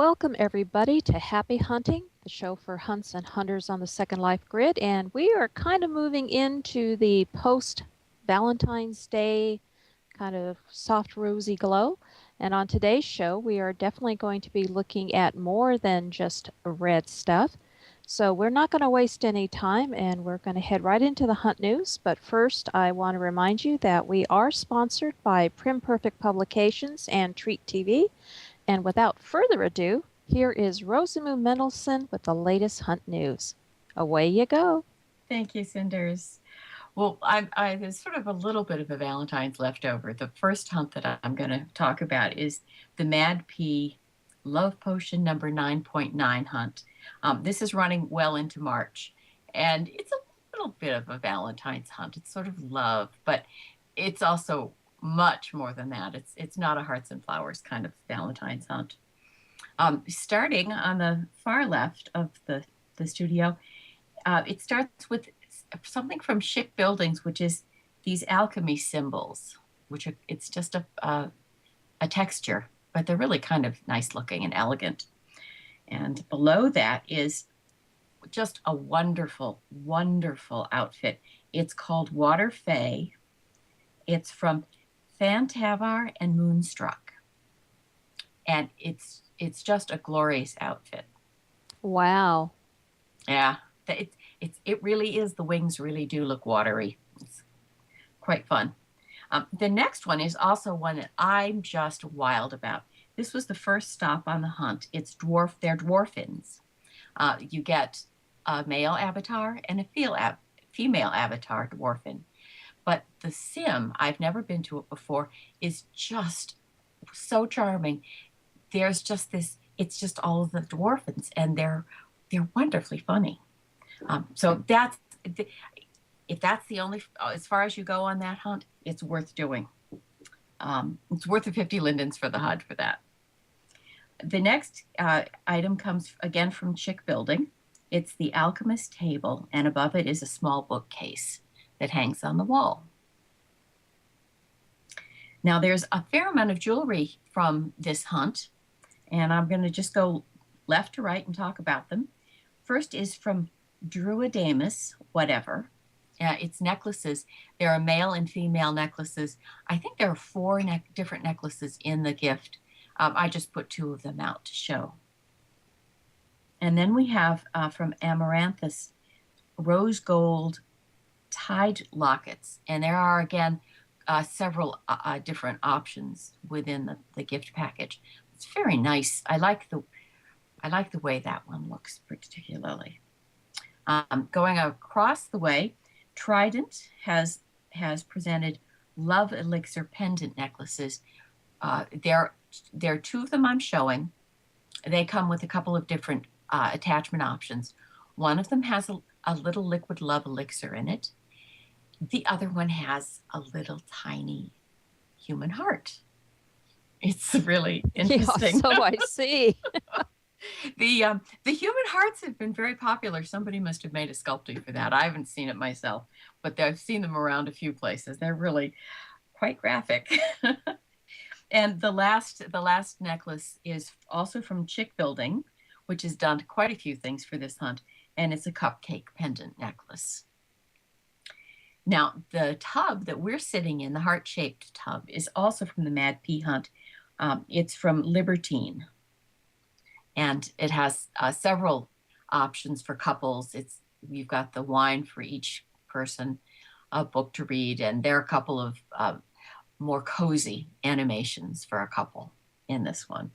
Welcome, everybody, to Happy Hunting, the show for hunts and hunters on the Second Life Grid. And we are kind of moving into the post Valentine's Day kind of soft, rosy glow. And on today's show, we are definitely going to be looking at more than just red stuff. So we're not going to waste any time and we're going to head right into the hunt news. But first, I want to remind you that we are sponsored by Prim Perfect Publications and Treat TV. And without further ado, here is Rosamoo Mendelson with the latest hunt news. Away you go. Thank you, Cinders. Well, there's sort of a little bit of a Valentine's leftover. The first hunt that I'm going to talk about is the Mad P Love Potion number 9.9 hunt. This is running well into March, and it's a little bit of a Valentine's hunt. It's sort of love, but it's also much more than that. It's not a hearts and flowers kind of Valentine's hunt. Starting on the far left of the studio, it starts with something from Chic Buildings, which is these alchemy symbols, it's just a texture, but they're really kind of nice looking and elegant. And below that is just a wonderful, wonderful outfit. It's called Water Fae. It's from Fantavar and Moonstruck. And it's just a glorious outfit. Wow. Yeah. It really is. The wings really do look watery. It's quite fun. The next one is also one that I'm just wild about. This was the first stop on the hunt. They're dwarfins. You get a male avatar and a female avatar dwarfin. But the sim, I've never been to it before, is just so charming. There's just this, it's just all of the dwarfins, and they're wonderfully funny. So if that's the only, as far as you go on that hunt, it's worth doing. It's worth the 50 lindens for the hunt for that. The next item comes again from Chic Building. It's the Alchemist Table, and above it is a small bookcase that hangs on the wall. Now there's a fair amount of jewelry from this hunt, and I'm going to just go left to right and talk about them. First is from Druidamus, whatever. It's necklaces. There are male and female necklaces. I think there are four different necklaces in the gift. I just put two of them out to show. And then we have from Amaranthus, rose gold tied lockets. And there are, again, several different options within the gift package. It's very nice. I like the way that one looks particularly. Going across the way, Trident has presented Love Elixir pendant necklaces. There are two of them I'm showing. They come with a couple of different attachment options. One of them has a little liquid love elixir in it. The other one has a little tiny human heart. It's really interesting. Yeah, so I see. The human hearts have been very popular. Somebody must have made a sculpture for that. I haven't seen it myself, but I've seen them around a few places. They're really quite graphic. And the last necklace is also from Chic Building, which has done quite a few things for this hunt, and it's a cupcake pendant necklace. Now, the tub that we're sitting in, the heart-shaped tub, is also from the Mad P hunt. It's from Libertine. And it has several options for couples. You've got the wine for each person, a book to read, and there are a couple of more cozy animations for a couple in this one.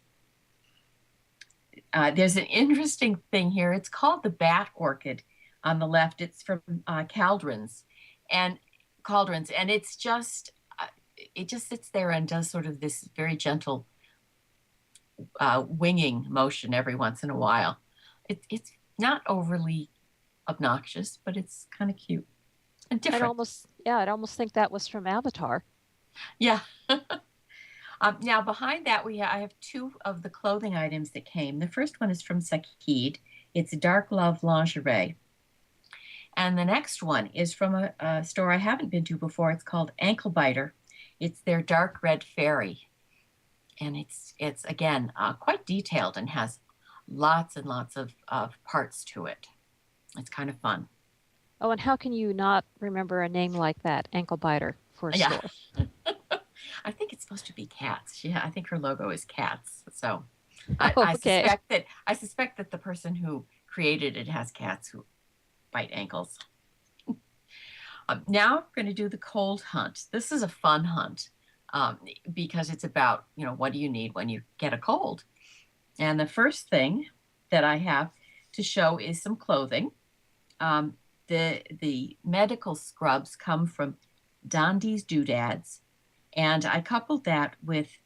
There's an interesting thing here. It's called the Bat Orchid on the left. It's from Cauldrons, and it's just it just sits there and does sort of this very gentle winging motion every once in a while. It's not overly obnoxious, but it's kind of cute and different. I'd almost think that was from Avatar. Yeah. Now behind that I have two of the clothing items that came. The first one is from Sakid. It's Dark Love Lingerie. And the next one is from a store I haven't been to before. It's called Ankle Biter. It's their Dark Red Fairy. And it's again quite detailed and has lots and lots of parts to it. It's kind of fun. Oh, and how can you not remember a name like that, Ankle Biter, for a Yeah. store? I think it's supposed to be cats. Yeah, I think her logo is cats. So Oh, okay. I suspect that the person who created it has cats who bite ankles. Now I'm going to do the cold hunt. This is a fun hunt because it's about, what do you need when you get a cold? And the first thing that I have to show is some clothing. Um, the medical scrubs come from Dandy's Doodads, and I coupled that with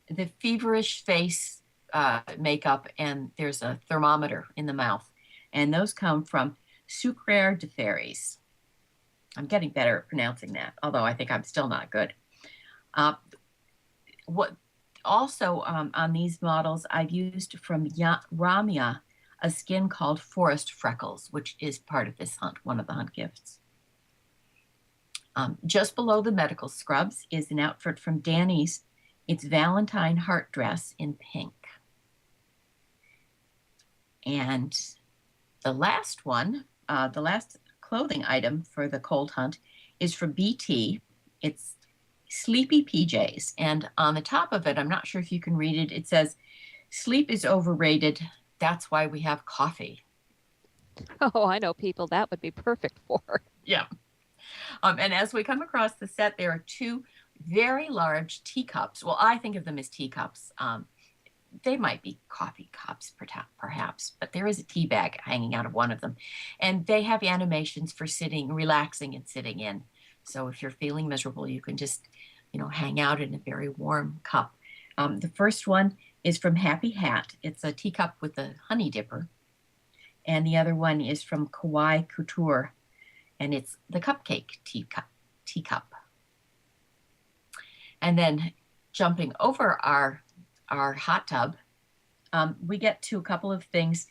the feverish face makeup, and there's a thermometer in the mouth, and those come from Sucrere de Fairies. I'm getting better at pronouncing that, although I think I'm still not good. Uh, what also on these models, I've used from Ramya a skin called Forest Freckles, which is part of this hunt, one of the hunt gifts. Just below the medical scrubs is an outfit from Danny's. It's Valentine heart dress in pink. And the last one, the last clothing item for the cold hunt is from BT. It's Sleepy PJs. And on the top of it, I'm not sure if you can read it, it says, "Sleep is overrated. That's why we have coffee." Oh, I know people that would be perfect for. Yeah. And as we come across the set, there are two very large teacups. Well, I think of them as teacups. They might be coffee cups, perhaps, but there is a tea bag hanging out of one of them. And they have animations for sitting, relaxing, and sitting in. So if you're feeling miserable, you can just, hang out in a very warm cup. The first one is from Happy Hat. It's a teacup with a honey dipper. And the other one is from Kawaii Couture, and it's the cupcake teacup. And then jumping over our hot tub, we get to a couple of things.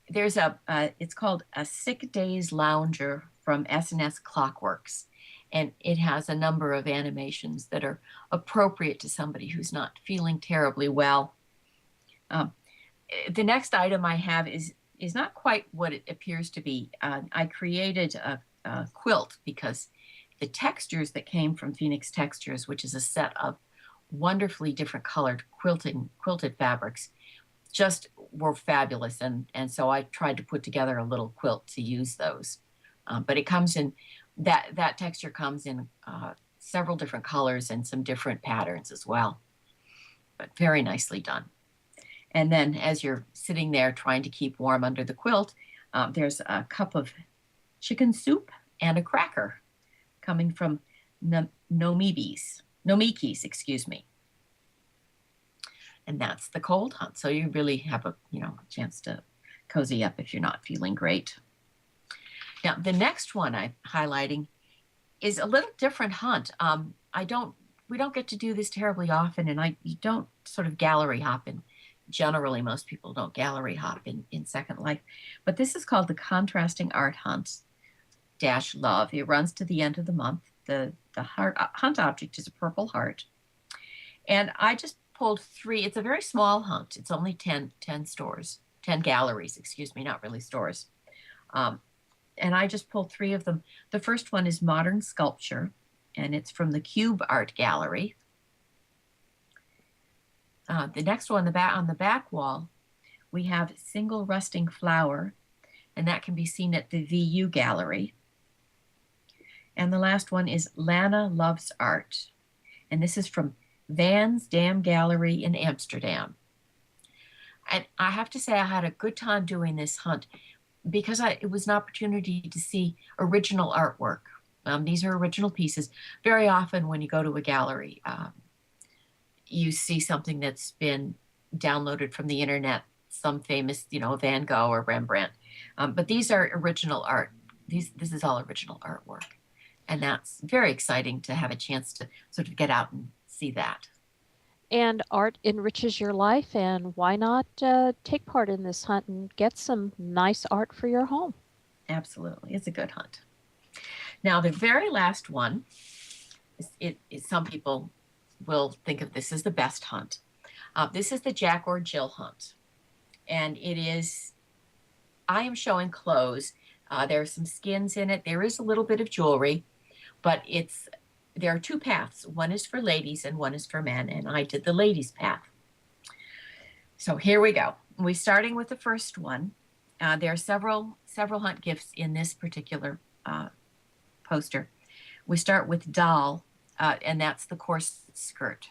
There's it's called a Sick Days Lounger from S&S Clockworks, and it has a number of animations that are appropriate to somebody who's not feeling terribly well. The next item I have is not quite what it appears to be. I created a quilt because the textures that came from Phoenix Textures, which is a set of wonderfully different colored quilted fabrics, just were fabulous. And so I tried to put together a little quilt to use those. But it comes in, that texture comes in several different colors and some different patterns as well. But very nicely done. And then as you're sitting there trying to keep warm under the quilt, there's a cup of chicken soup and a cracker coming from Nomikis, excuse me. And that's the cold hunt. So you really have a chance to cozy up if you're not feeling great. Now, the next one I'm highlighting is a little different hunt. We don't get to do this terribly often, and you don't sort of gallery hop in. Generally, most people don't gallery hop in Second Life, but this is called the Contrasting Art Hunt - Love. It runs to the end of the month. The hunt object is a purple heart, and I just pulled 3. It's a very small hunt. It's only 10 stores, 10 galleries, excuse me, not really stores. And I just pulled 3 of them. The first one is Modern Sculpture, and it's from the Cube Art Gallery. The next one on the back wall, we have Single Rusting Flower, and that can be seen at the VU Gallery. And the last one is Lana Loves Art, and this is from Van's Dam Gallery in Amsterdam. And I have to say I had a good time doing this hunt because it was an opportunity to see original artwork. These are original pieces. Very often when you go to a gallery, you see something that's been downloaded from the internet, some famous, Van Gogh or Rembrandt. But these are original art. This is all original artwork. And that's very exciting to have a chance to sort of get out and see that. And art enriches your life, and why not take part in this hunt and get some nice art for your home? Absolutely. It's a good hunt. Now, the very last one, some people will think of this as the best hunt. This is the Jack or Jill hunt. And I am showing clothes. There are some skins in it. There is a little bit of jewelry, but there are two paths. One is for ladies and one is for men, and I did the ladies' path. So here we go. We're starting with the first one. There are several hunt gifts in this particular poster. We start with doll, and that's the corset skirt.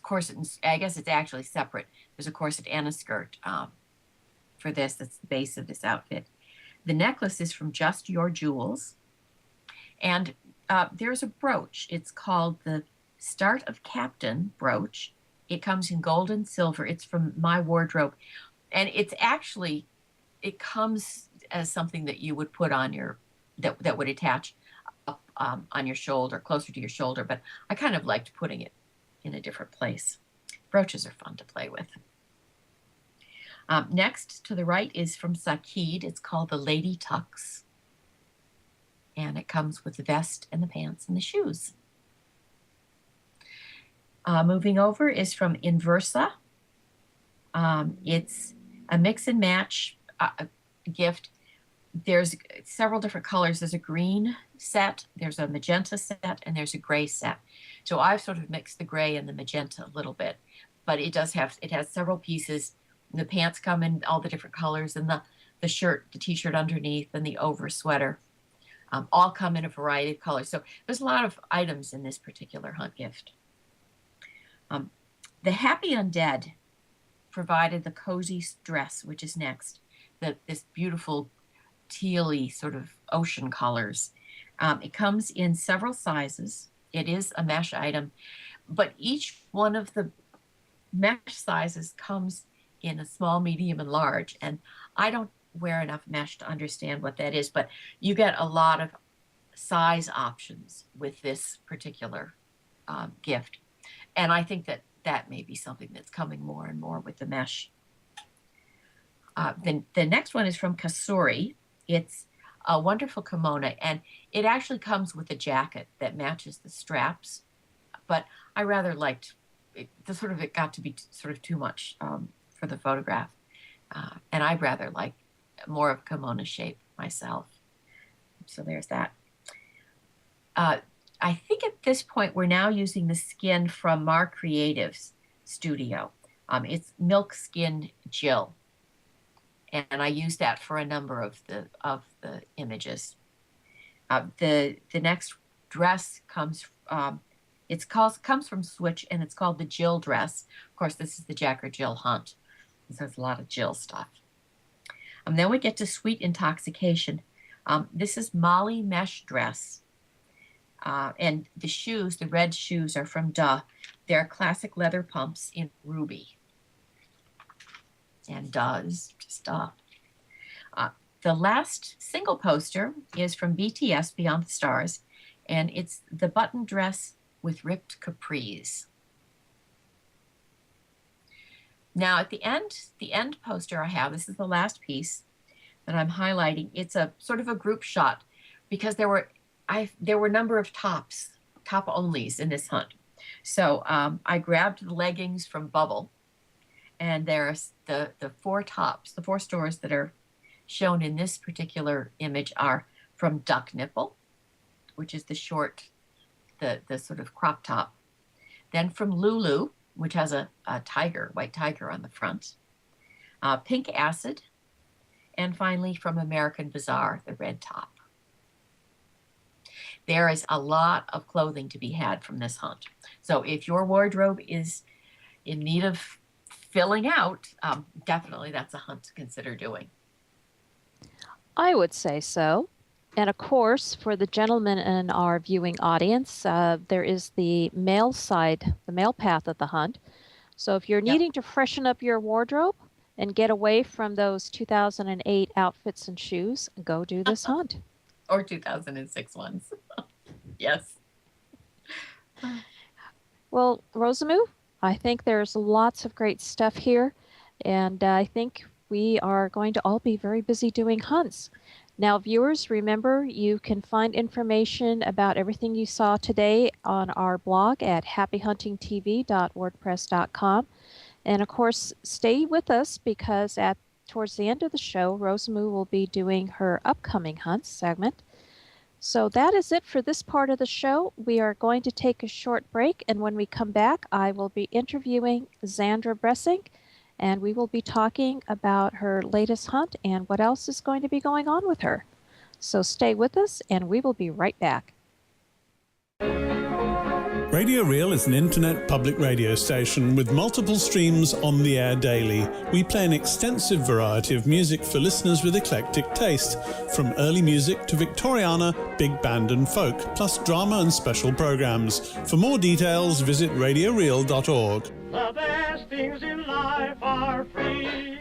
Corset, I guess it's actually separate. There's a corset and a skirt for this. That's the base of this outfit. The necklace is from Just Your Jewels. And there's a brooch. It's called the Start of Captain brooch. It comes in gold and silver. It's from my wardrobe. And it comes as something that you would put on that would attach up on your shoulder, closer to your shoulder. But I kind of liked putting it in a different place. Brooches are fun to play with. Next to the right is from Sakid. It's called the Lady Tux. And it comes with the vest and the pants and the shoes. Moving over is from Inversa. It's a mix and match gift. There's several different colors. There's a green set, there's a magenta set, and there's a gray set. So I've sort of mixed the gray and the magenta a little bit, but it has several pieces. The pants come in all the different colors, and the shirt, the t-shirt underneath, and the over sweater all come in a variety of colors. So there's a lot of items in this particular hunt gift. The Happy Undead provided the cozy dress, which is next. This beautiful tealy sort of ocean colors. It comes in several sizes. It is a mesh item, but each one of the mesh sizes comes in a small, medium, and large. And I don't wear enough mesh to understand what that is, but you get a lot of size options with this particular gift. And I think that may be something that's coming more and more with the mesh. The next one is from Kasuri. It's a wonderful kimono, and it actually comes with a jacket that matches the straps. But I rather liked it. It got to be sort of too much for the photograph, and I rather like more of kimono shape myself. So there's that. I think at this point we're now using the skin from Mar Creatives Studio. It's Milk Skin Jill. And I used that for a number of the images. The next dress comes from Switch, and it's called the Jill dress. Of course, this is the Jack or Jill hunt. This has a lot of Jill stuff. Then we get to Sweet Intoxication. This is Molly mesh dress. And the shoes, the red shoes, are from Duh. They're classic leather pumps in ruby. And Duh is just Duh. The last single poster is from BTS Beyond the Stars, and it's the button dress with ripped capris. Now at the end poster I have, this is the last piece that I'm highlighting. It's a sort of a group shot because there were a number of top onlys in this hunt. So I grabbed the leggings from Bubble, and there's the four tops, the four stores that are shown in this particular image are from Duck Nipple, which is the short, the sort of crop top. Then from Lulu, which has a white tiger on the front. Pink Acid, and finally from American Bazaar, the red top. There is a lot of clothing to be had from this hunt. So if your wardrobe is in need of filling out, definitely that's a hunt to consider doing. I would say so. And of course, for the gentlemen in our viewing audience, there is the male side, the male path of the hunt. So if you're needing to freshen up your wardrobe and get away from those 2008 outfits and shoes, go do this hunt. Or 2006 ones. Yes. Well, Rosamoo, I think there's lots of great stuff here, and I think we are going to all be very busy doing hunts. Now, viewers, remember you can find information about everything you saw today on our blog at happyhuntingtv.wordpress.com. And of course, stay with us because towards the end of the show, Rosamoo will be doing her upcoming hunts segment. So that is it for this part of the show. We are going to take a short break, and when we come back, I will be interviewing Xandra Bressink, and we will be talking about her latest hunt and what else is going to be going on with her. So stay with us, and we will be right back. Radio Real is an internet public radio station with multiple streams on the air daily. We play an extensive variety of music for listeners with eclectic taste, from early music to Victoriana, big band and folk, plus drama and special programs. For more details, visit radioreal.org. The best things in life are free.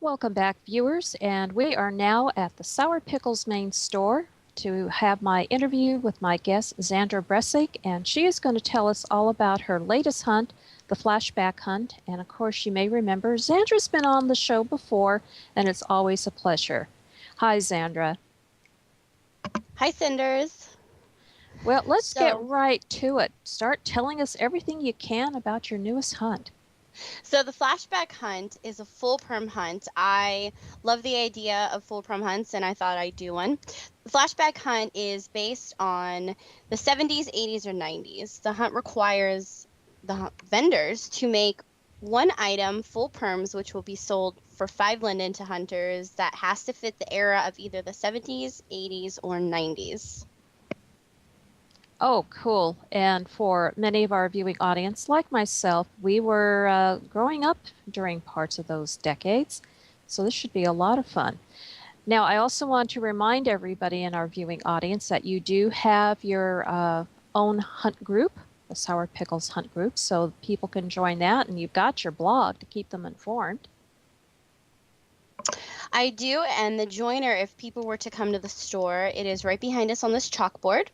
Welcome back, viewers, and we are now at the Sour Pickle's main store to have my interview with my guest, Xandra Bressink, and she is going to tell us all about her latest hunt, the Flashback Hunt. And of course, you may remember, Xandra's been on the show before, and it's always a pleasure. Hi, Xandra. Hi, Cinders. Well, let's get right to it. Start telling us everything you can about your newest hunt. So the Flashback Hunt is a full perm hunt. I love the idea of full perm hunts, and I thought I'd do one. The Flashback Hunt is based on the 70s, 80s, or 90s. The hunt requires the vendors to make one item, full perms, which will be sold for 5 linden to hunters that has to fit the era of either the 70s, 80s, or 90s. Oh, cool. And for many of our viewing audience, like myself, we were growing up during parts of those decades, so this should be a lot of fun. Now, I also want to remind everybody in our viewing audience that you do have your own hunt group, the Sour Pickles Hunt Group, so people can join that, and you've got your blog to keep them informed. I do, and the joiner, if people were to come to the store, it is right behind us on this chalkboard.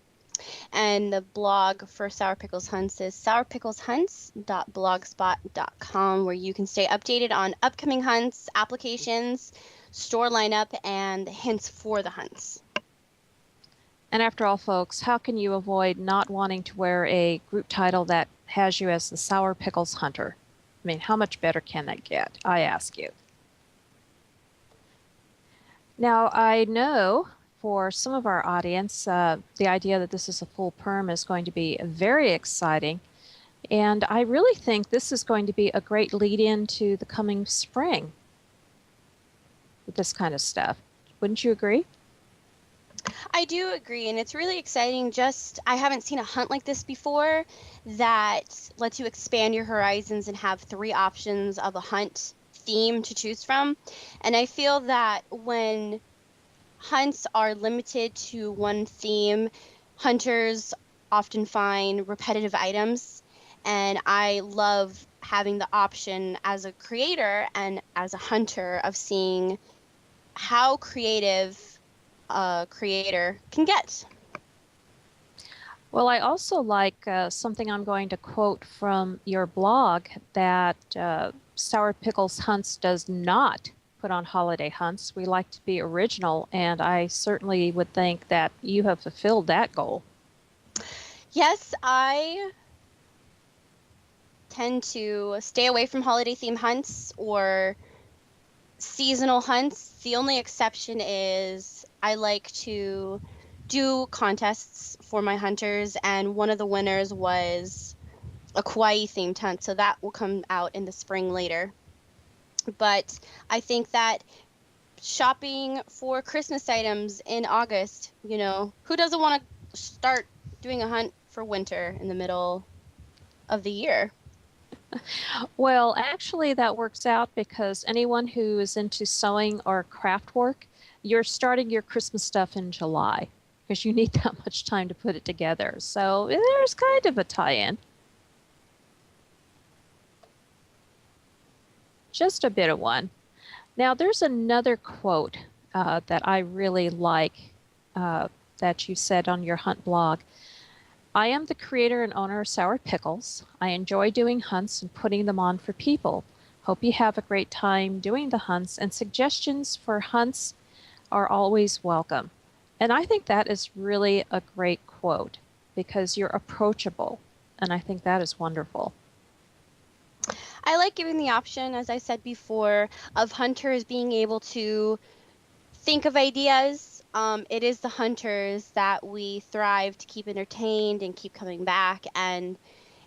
And the blog for Sour Pickles Hunts is sourpickleshunts.blogspot.com, where you can stay updated on upcoming hunts, applications, store lineup, and hints for the hunts. And after all, folks, how can you avoid not wanting to wear a group title that has you as the Sour Pickles Hunter? I mean, how much better can that get? I ask you. Now, I know for some of our audience, the idea that this is a full perm is going to be very exciting. And I really think this is going to be a great lead-in to the coming spring with this kind of stuff. Wouldn't you agree? I do agree, and it's really exciting. I haven't seen a hunt like this before that lets you expand your horizons and have 3 options of a hunt theme to choose from. And I feel that when hunts are limited to one theme, hunters often find repetitive items, and I love having the option as a creator and as a hunter of seeing how creative a creator can get. Well, I also like something I'm going to quote from your blog, that Sour Pickles Hunts does not put on holiday hunts. We like to be original, and I certainly would think that you have fulfilled that goal. Yes, I tend to stay away from holiday theme hunts or seasonal hunts. The only exception is I like to do contests for my hunters, and one of the winners was a Kauai themed hunt, so that will come out in the spring later. But I think that shopping for Christmas items in August, who doesn't want to start doing a hunt for winter in the middle of the year? Well, actually, that works out because anyone who is into sewing or craft work, you're starting your Christmas stuff in July because you need that much time to put it together. So there's kind of a tie-in. Just a bit of one. Now, there's another quote that I really like that you said on your hunt blog. I am the creator and owner of Sour Pickles. I enjoy doing hunts and putting them on for people. Hope you have a great time doing the hunts, and suggestions for hunts are always welcome. And I think that is really a great quote because you're approachable, and I think that is wonderful. I like giving the option, as I said before, of hunters being able to think of ideas. It is the hunters that we thrive to keep entertained and keep coming back. And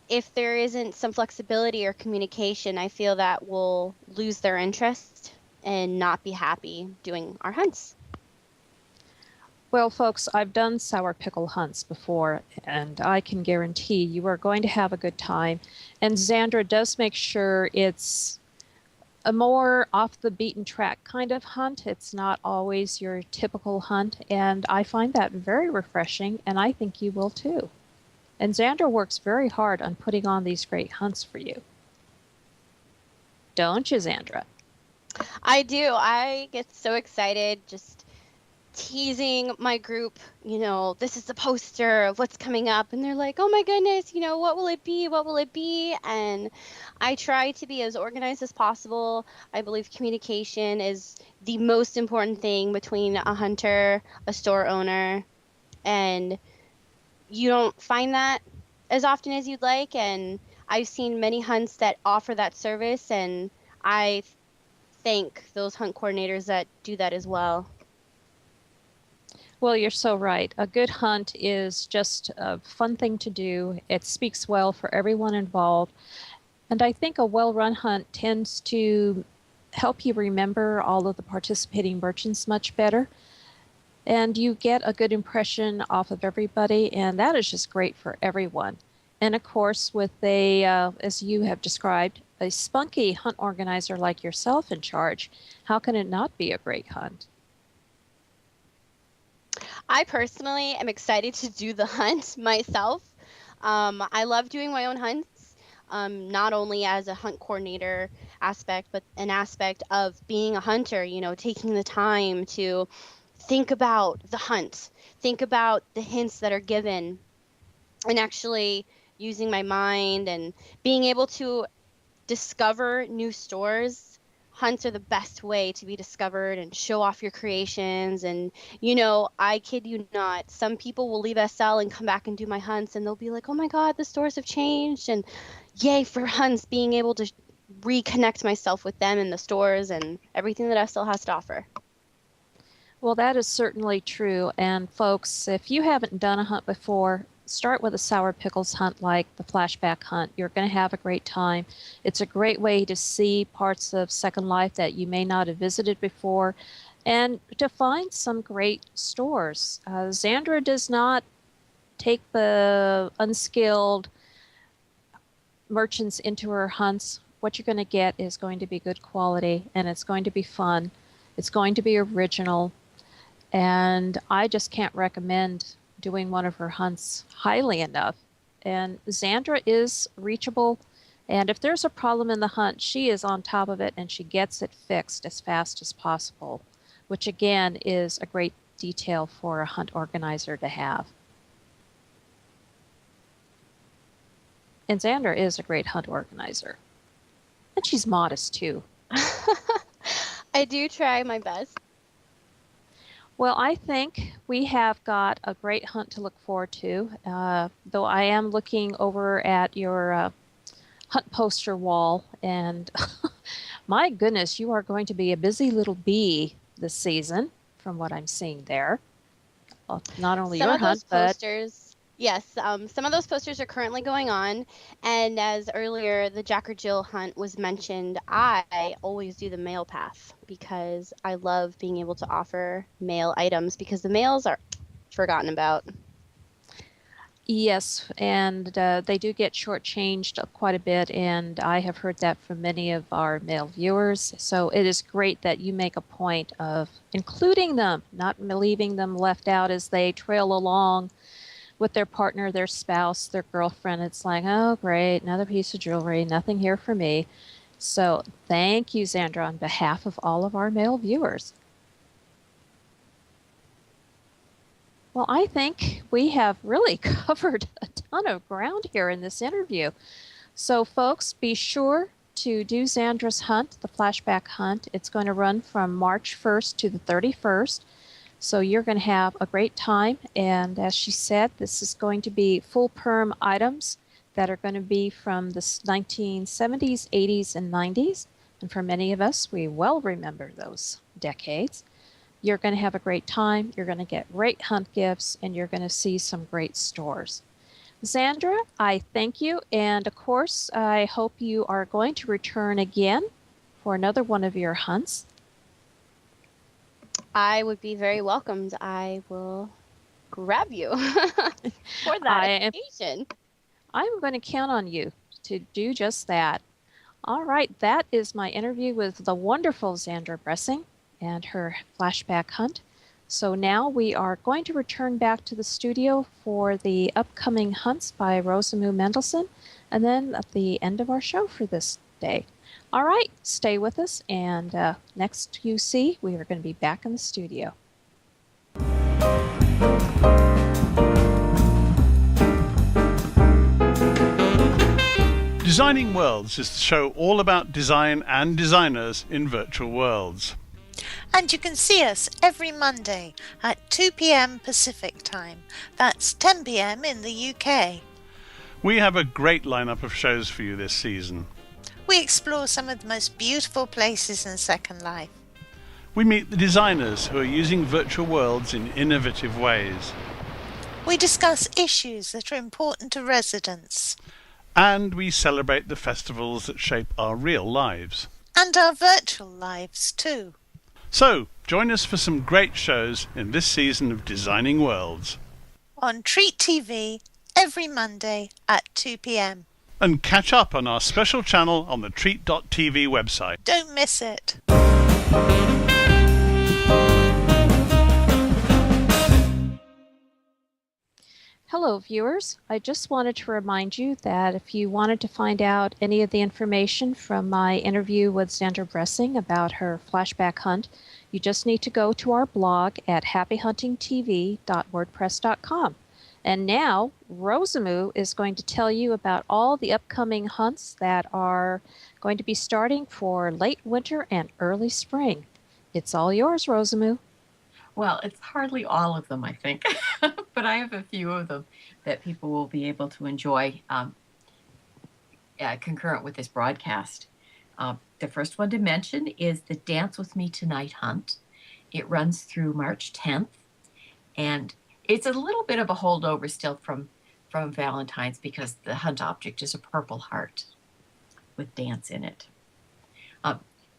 if there isn't some flexibility or communication, I feel that we'll lose their interest and not be happy doing our hunts. Well, folks, I've done sour pickle hunts before, and I can guarantee you are going to have a good time. And Xandra does make sure it's a more off the beaten track kind of hunt. It's not always your typical hunt, and I find that very refreshing, and I think you will too. And Xandra works very hard on putting on these great hunts for you. Don't you, Xandra? I do. I get so excited just teasing my group, this is the poster of what's coming up. And they're like, oh my goodness, what will it be? What will it be? And I try to be as organized as possible. I believe communication is the most important thing between a hunter, a store owner, and you don't find that as often as you'd like. And I've seen many hunts that offer that service, and I thank those hunt coordinators that do that as well. Well, you're so right. A good hunt is just a fun thing to do. It speaks well for everyone involved. And I think a well-run hunt tends to help you remember all of the participating merchants much better. And you get a good impression off of everybody, and that is just great for everyone. And of course, with as you have described, a spunky hunt organizer like yourself in charge, how can it not be a great hunt? I personally am excited to do the hunt myself. I love doing my own hunts, not only as a hunt coordinator aspect, but an aspect of being a hunter, taking the time to think about the hunt, think about the hints that are given, and actually using my mind and being able to discover new stores. Hunts are the best way to be discovered and show off your creations. And, I kid you not, some people will leave SL and come back and do my hunts, and they'll be like, oh my God, the stores have changed. And yay for hunts, being able to reconnect myself with them in the stores and everything that SL has to offer. Well, that is certainly true. And folks, if you haven't done a hunt before, start with a sour pickles hunt like the Flashback Hunt. You're going to have a great time. It's a great way to see parts of Second Life that you may not have visited before and to find some great stores. Xandra does not take the unskilled merchants into her hunts. What you're going to get is going to be good quality, and it's going to be fun. It's going to be original. And I just can't recommend doing one of her hunts highly enough. And Xandra is reachable, and if there's a problem in the hunt, she is on top of it and she gets it fixed as fast as possible, which again is a great detail for a hunt organizer to have. And Xandra is a great hunt organizer. And she's modest too. I do try my best. Well, I think we have got a great hunt to look forward to, though I am looking over at your hunt poster wall, and my goodness, you are going to be a busy little bee this season, from what I'm seeing there. Well, not only your hunt, but... Yes, some of those posters are currently going on, and as earlier the Jack or Jill hunt was mentioned, I always do the mail path because I love being able to offer mail items because the mails are forgotten about. Yes, and they do get shortchanged quite a bit, and I have heard that from many of our male viewers. So it is great that you make a point of including them, not leaving them left out as they trail along with their partner, their spouse, their girlfriend. It's like, oh, great, another piece of jewelry, nothing here for me. So thank you, Xandra, on behalf of all of our male viewers. Well, I think we have really covered a ton of ground here in this interview. So folks, be sure to do Xandra's hunt, the Flashback Hunt. It's going to run from March 1st to the 31st. So you're going to have a great time. And as she said, this is going to be full perm items that are going to be from the 1970s, 80s, and 90s. And for many of us, we well remember those decades. You're going to have a great time. You're going to get great hunt gifts, and you're going to see some great stores. Xandra, I thank you. And of course, I hope you are going to return again for another one of your hunts. I would be very welcomed. I will grab you for that occasion. I'm going to count on you to do just that. All right, that is my interview with the wonderful Xandra Bressing and her Flashback Hunt. So now we are going to return back to the studio for the upcoming hunts by Rosamoo Mendelsohn, and then at the end of our show for this day. All right, stay with us, and next you see, we are going to be back in the studio. Designing Worlds is the show all about design and designers in virtual worlds. And you can see us every Monday at 2 p.m. Pacific Time. That's 10 p.m. in the UK. We have a great lineup of shows for you this season. We explore some of the most beautiful places in Second Life. We meet the designers who are using virtual worlds in innovative ways. We discuss issues that are important to residents. And we celebrate the festivals that shape our real lives. And our virtual lives too. So, join us for some great shows in this season of Designing Worlds. On Treat TV every Monday at 2 p.m. And catch up on our special channel on the Treat.tv website. Don't miss it. Hello, viewers. I just wanted to remind you that if you wanted to find out any of the information from my interview with Xandra Bressing about her Flashback Hunt, you just need to go to our blog at happyhuntingtv.wordpress.com. And now, Rosamoo is going to tell you about all the upcoming hunts that are going to be starting for late winter and early spring. It's all yours, Rosamoo. Well, it's hardly all of them, I think, but I have a few of them that people will be able to enjoy concurrent with this broadcast. The first one to mention is the Dance With Me Tonight hunt. It runs through March 10th, and it's a little bit of a holdover still from Valentine's because the hunt object is a purple heart with dance in it.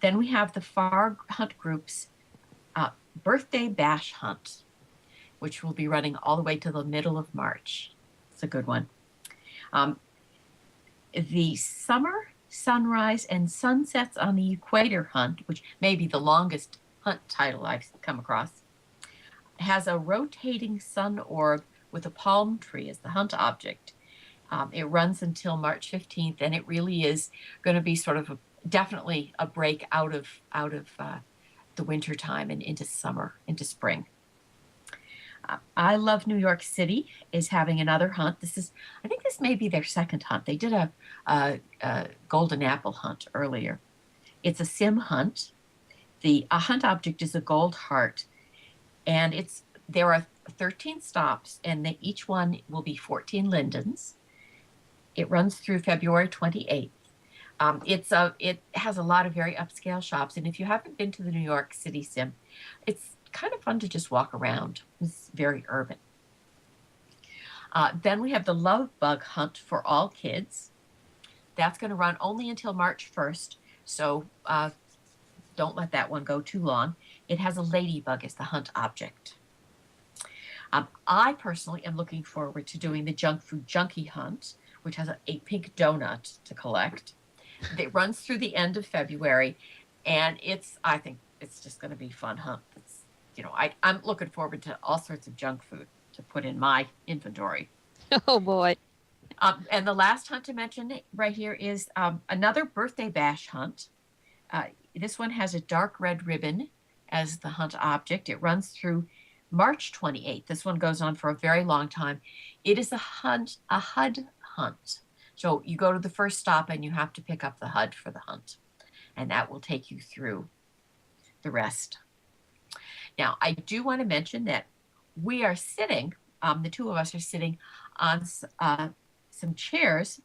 Then we have the Far Hunt Group's Birthday Bash Hunt, which will be running all the way to the middle of March. It's a good one. The Summer, Sunrise, and Sunsets on the Equator Hunt, which may be the longest hunt title I've come across, has a rotating sun orb with a palm tree as the hunt object. It runs until March 15th, and it really is going to be sort of definitely a break out of the winter time and into summer, into spring. I Love New York City is having another hunt. I think this may be their second hunt. They did a golden apple hunt earlier. It's a sim hunt. The hunt object is a gold heart, and there are 13 stops, and each one will be 14 lindens. It runs through February 28th. It has a lot of very upscale shops, and if you haven't been to the New York City Sim, it's kind of fun to just walk around. It's very urban. Then we have the Love Bug Hunt for all kids. That's going to run only until March 1st, so don't let that one go too long. It has a ladybug as the hunt object. I personally am looking forward to doing the Junk Food Junkie Hunt, which has a pink donut to collect. It runs through the end of February, and I think it's just going to be a fun hunt. I'm looking forward to all sorts of junk food to put in my inventory. Oh, boy. And the last hunt to mention right here is another birthday bash hunt. This one has a dark red ribbon as the hunt object. It runs through March 28th. This one goes on for a very long time. It is a HUD hunt. So you go to the first stop and you have to pick up the HUD for the hunt. And that will take you through the rest. Now, I do want to mention that we are sitting, the two of us are sitting on some chairs.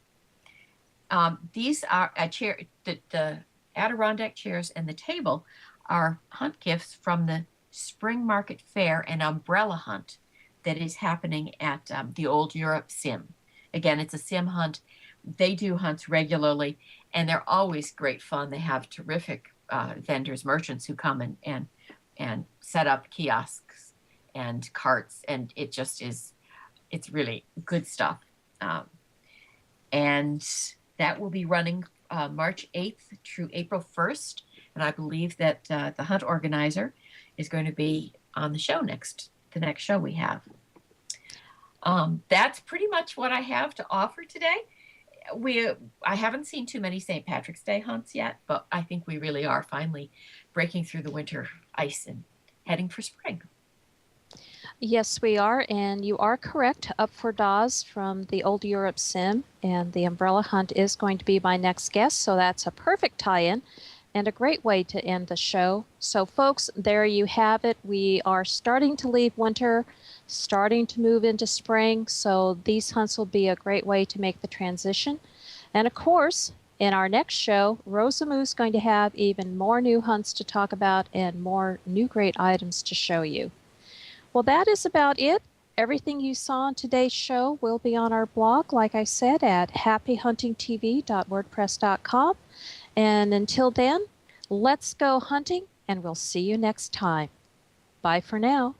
These are a chair, the Adirondack chairs and the table are hunt gifts from the Spring Market Fair and Umbrella Hunt that is happening at the Old Europe Sim. Again, it's a sim hunt. They do hunts regularly, and they're always great fun. They have terrific vendors, merchants who come and set up kiosks and carts, and it just is, it's really good stuff. And that will be running March 8th through April 1st. And I believe that the hunt organizer is going to be on the show the next show we have. That's pretty much what I have to offer today. I haven't seen too many St. Patrick's Day hunts yet, but I think we really are finally breaking through the winter ice and heading for spring. Yes, we are, and you are correct. Up for Dawes from the Old Europe Sim, and the Umbrella Hunt is going to be my next guest, so that's a perfect tie-in and a great way to end the show. So, folks, there you have it. We are starting to leave winter, starting to move into spring, so these hunts will be a great way to make the transition. And, of course, in our next show, Rosamoo is going to have even more new hunts to talk about and more new great items to show you. Well, that is about it. Everything you saw on today's show will be on our blog, like I said, at happyhuntingtv.wordpress.com. And until then, let's go hunting, and we'll see you next time. Bye for now.